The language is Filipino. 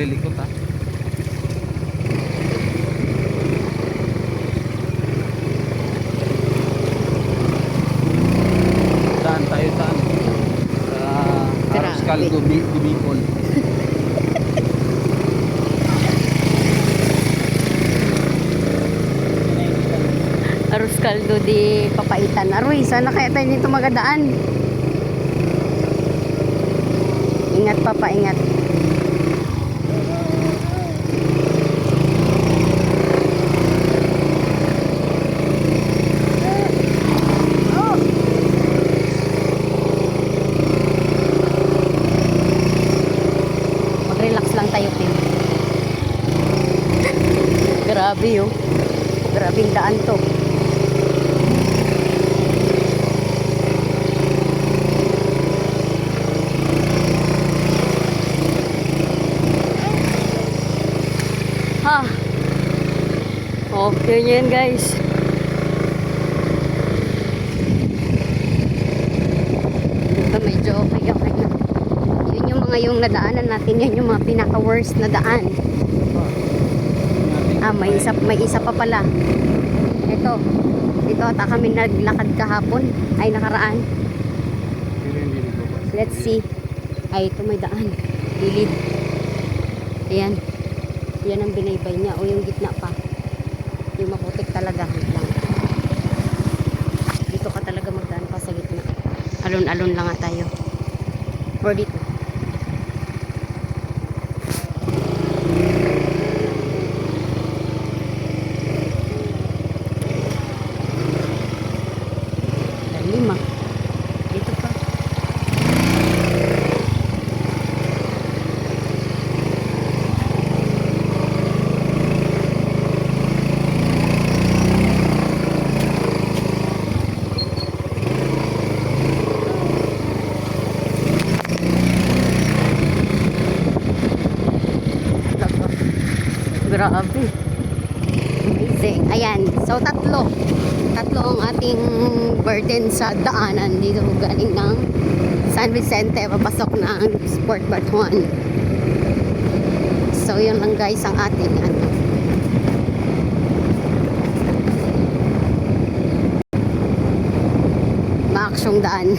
maglilikot ha. Saan tayo saan? Sa Aros Caldo, Bicol. Aros Caldo di Papaitan. Aroy, sana kaya tayo dito magadaan. Ingat papa, ingat. Mag-relax lang tayo, Tim. Grabe yun. Grabing daan to. Ha. Oh, yun guys. Ito medyo okay na. Yun yung mga yung nadaanan natin. Yan yung mga pinaka-worst na daan. Ah, may isa pa pala. Ito ata kami naglakad kahapon. Ay, nakaraan. Let's see. Ay, ito may daan. Gilid. Ayan. Yan ang binaybay niya. O yung gitna pa. Yung maputik talaga. Lang. Dito ka talaga magdaan pa sa gitna. Alon-alon lang nga tayo. Or dito. Lima. Dito pa. Grabe. Amazing. Ayan. So, tatlo ang ating burden sa daanan dito galing ng San Vicente papasok ng Sport Batuan. So, yun lang guys ang ating maaksyong daan.